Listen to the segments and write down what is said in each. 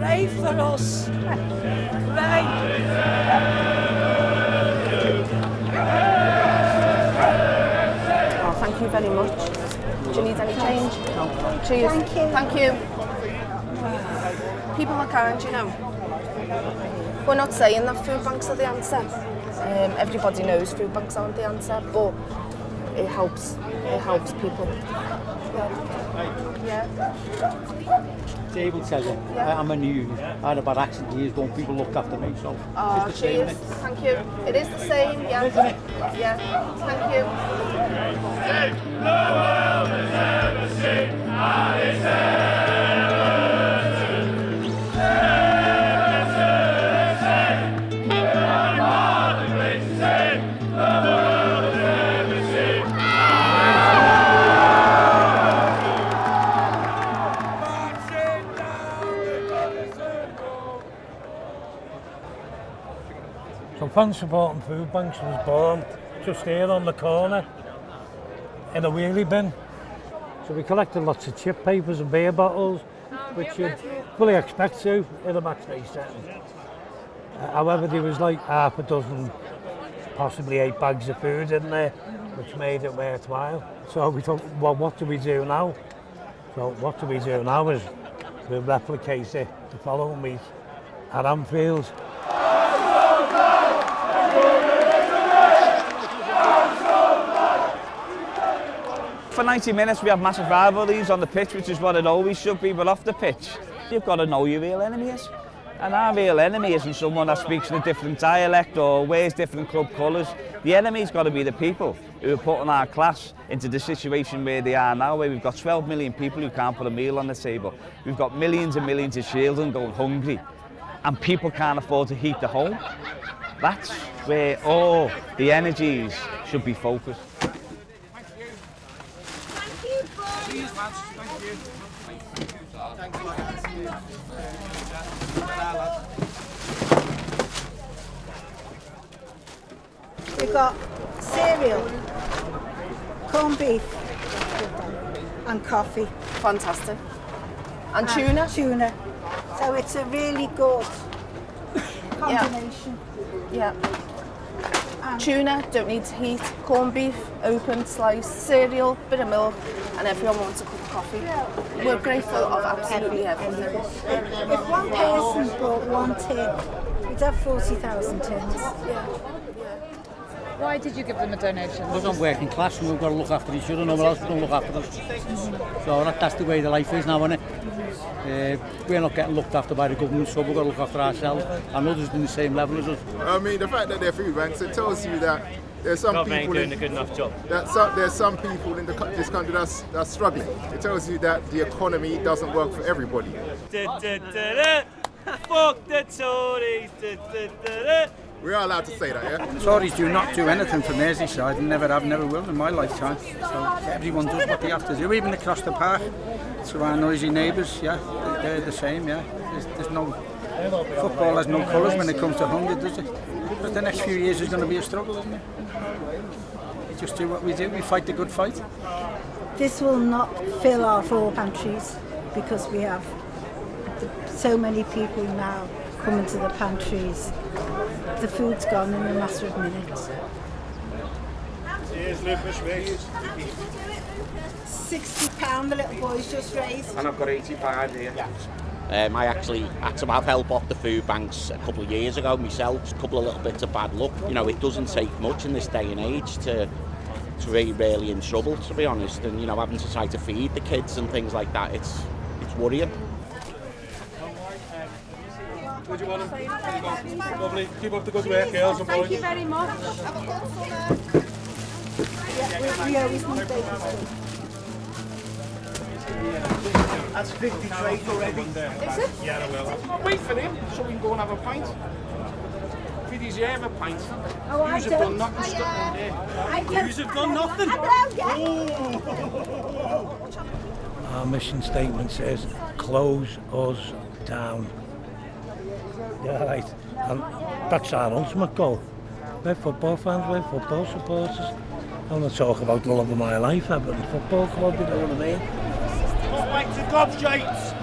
Great for us. Right. Oh, thank you very much. Do you need any change? No. Cheers. Thank you. Thank you. People are kind, you know. We're not saying that food banks are the answer. Everybody knows food banks aren't the answer, but it helps. It helps people. Yeah. David says it. Yeah. I'm a new. I had a bad accident years ago. People looked after me, so Oh, it's the same. cheers. Thank you. It is the same, yeah. Isn't it? Yeah. Thank you. The world has never seen, and it's So Fan Supporting Foodbanks was born just here on the corner in a wheelie bin. So we collected lots of chip papers and beer bottles, which you'd fully expect to in a match day setting. However, there was like half a dozen, possibly 8 bags of food in there, which made it worthwhile. So we thought, well, what do we do now? So what do we do now is we replicate it the following week at Anfield. For 90 minutes we have massive rivalries on the pitch, which is what it always should be, but off the pitch you've got to know your real enemy is. And our real enemy isn't someone that speaks in a different dialect or wears different club colours. The enemy's got to be the people who are putting our class into the situation where they are now, where we've got 12 million people who can't put a meal on the table. We've got millions and millions of children going hungry, and people can't afford to heat the home. That's where all the energies should be focused. We've got cereal, corned beef and coffee. Fantastic. And tuna? Tuna. So it's a really good combination. Yeah. Tuna, don't need to heat. Corned beef, open, sliced, cereal, bit of milk, and everyone wants a cup of coffee. We're grateful of absolutely everything. If one person bought one tin, we'd have 40,000 tins. Yeah. Why did you give them a donation? Because I'm working class and we've got to look after each other. No one else is going to look after them. So that's the way the life is now, isn't it? We're not getting looked after by the government, so we've got to look after ourselves and others in the same level as us. I mean, the fact that they're food banks, it tells you that there's some people doing a good enough job. There's some people in this country that's struggling. It tells you that the economy doesn't work for everybody. Fuck the Tories. We are allowed to say that, yeah? Tories do not do anything for Merseyside and never have, never will in my lifetime. So everyone does what they have to do, even across the park. So our noisy neighbours, yeah, they're the same, yeah. There's no football has no colours when it comes to hunger, does it? But the next few years is going to be a struggle, isn't it? We just do what we do. We fight the good fight. This will not fill our 4 pantries because we have so many people now coming to the pantries. The food's gone in a matter of minutes. Cheers, Lucas, mate. £60 the little boys just raised. And I've got 85 here. I actually had to have help off the food banks a couple of years ago myself. A couple of little bits of bad luck. You know, it doesn't take much in this day and age to be really in trouble, to be honest. And, you know, having to try to feed the kids and things like that, it's worrying. What do you want them? Lovely. Keep up the good work, girls and boys. Thank you very much. We always need babies. That's 50 trays already. Is it? Yeah, I will. I'll wait for him so we can go and have a pint. If he deserves a pint. Oh, I Yous have done nothing. Yous have done nothing. Our mission statement says, close us down. Yeah, right. And that's our ultimate goal. We're football fans, we're football supporters. I'm not talking about the love of my life, Everton Football Club, you know what I mean? Not back to gobshites.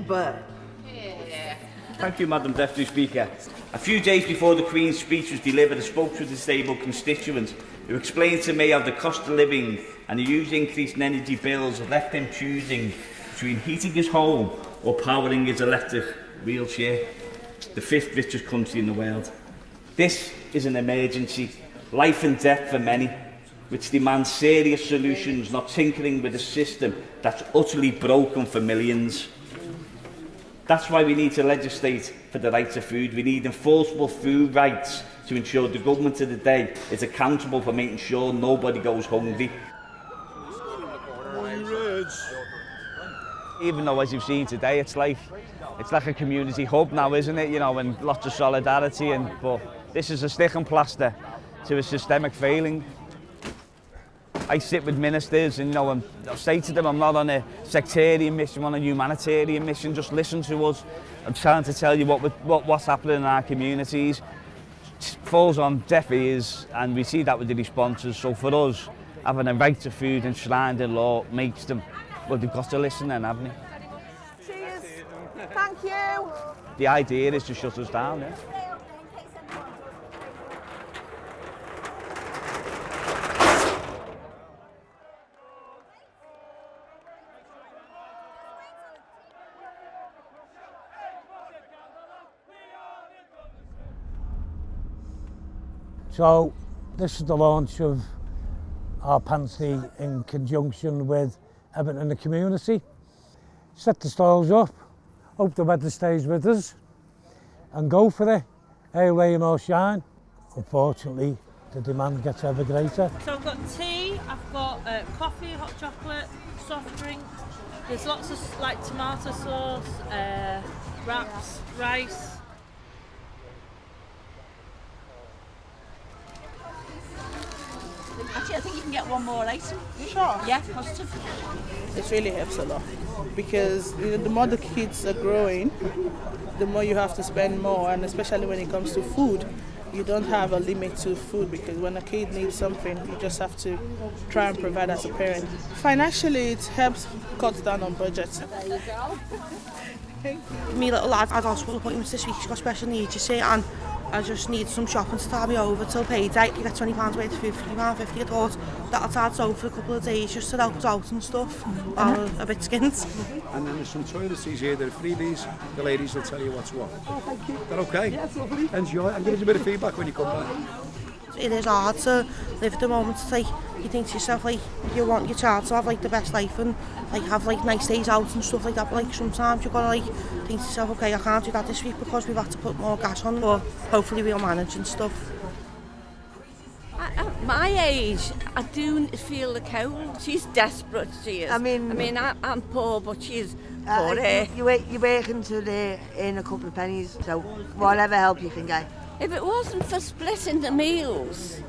but... Thank you, Madam Deputy Speaker. A few days before the Queen's speech was delivered, I spoke to a disabled constituent who explained to me how the cost of living and the huge increase in energy bills have left him choosing between heating his home or powering his electric wheelchair. The 5th richest country in the world. This is an emergency, life and death for many, which demands serious solutions, not tinkering with a system that's utterly broken for millions. That's why we need to legislate for the right to food. We need enforceable food rights to ensure the government of the day is accountable for making sure nobody goes hungry. Even though, as you've seen today, it's like a community hub now, isn't it? You know, and lots of solidarity. But this is a stick and plaster to a systemic failing. I sit with ministers and, and I say to them, I'm not on a sectarian mission, I'm on a humanitarian mission. Just listen to us. I'm trying to tell you what's happening in our communities. It falls on deaf ears, and we see that with the responses. So for us, having a right to food enshrined in law makes them, well, they've got to listen then, haven't they? Cheers. Thank you. The idea is to shut us down, yeah? So this is the launch of our pantry in conjunction with Everton and the community. Set the stalls up, hope the weather stays with us and go for it, hail, rain or shine. Unfortunately, the demand gets ever greater. So I've got tea, I've got coffee, hot chocolate, soft drinks. There's lots of like tomato sauce, wraps, rice. Actually, I think you can get one more item. You sure? Yeah, positive. It really helps a lot because the more the kids are growing, the more you have to spend more, and especially when it comes to food, you don't have a limit to food because when a kid needs something, you just have to try and provide as a parent. Financially, it helps cut down on budgets. There you go. My little lad had hospital appointments this week. He's got special needs, you see, and I just need some shopping to tie me over till payday. You get £20 worth of food, £50. I thought that'll tide us over for a couple of days just to help us out and stuff. I'm a bit skint. And then there's some toiletries here, there are freebies. The ladies will tell you what's what. Oh, thank you. Is that okay? Yeah, it's lovely. Enjoy and give us a bit of feedback when you come back. It is hard to live at the moment. It's like you think to yourself, like, you want your child to have like the best life and like have like nice days out and stuff like that, but like sometimes you've got to like think to yourself, okay, I can't do that this week because we've had to put more gas on, but hopefully we'll manage and stuff. At my age, I do feel the cold. She's desperate, she is. I mean, I'm poor, but she's poor. You're working to earn a couple of pennies, so whatever help you can get. If it wasn't for splitting the meals.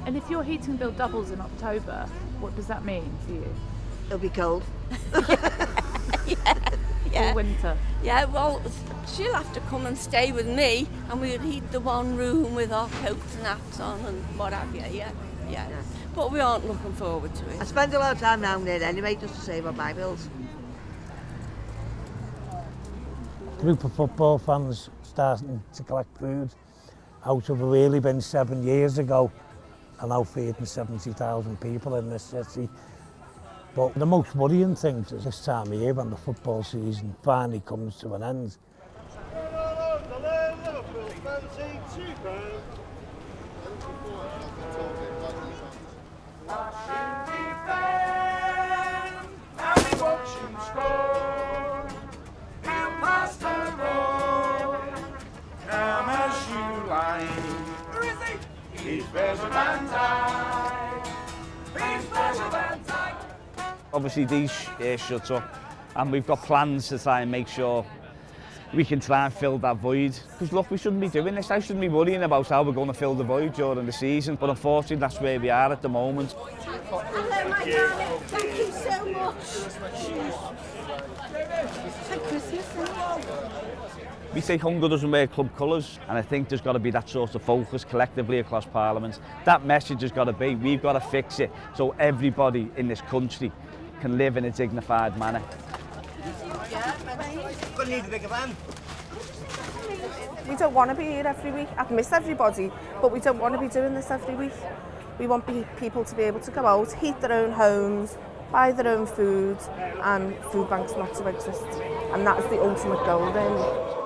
And if your heating bill doubles in October, what does that mean for you? It'll be cold. Yeah. Or winter? Yeah, well, she'll have to come and stay with me and we'll heat the one room with our coats and hats on and what have you, yeah. But we aren't looking forward to it. I spend a lot of time down there anyway just to save on my bills. Group of football fans starting to collect food out of a wheelie bin 7 years ago and now feeding 70,000 people in this city. But the most worrying thing is this time of year when the football season finally comes to an end. Obviously these shut up and we've got plans to try and make sure we can try and fill that void. Because look, we shouldn't be doing this. I shouldn't be worrying about how we're going to fill the void during the season, but unfortunately that's where we are at the moment. Hello, my darling. Thank you so much. Thank Christmas. We say hunger doesn't wear club colours, and I think there's got to be that sort of focus collectively across Parliament. That message has got to be, we've got to fix it so everybody in this country can live in a dignified manner. Gonna need a bigger van. We don't want to be here every week. I'd miss everybody, but we don't want to be doing this every week. We want people to be able to go out, heat their own homes, buy their own food, and food banks not to exist. And that is the ultimate goal, really.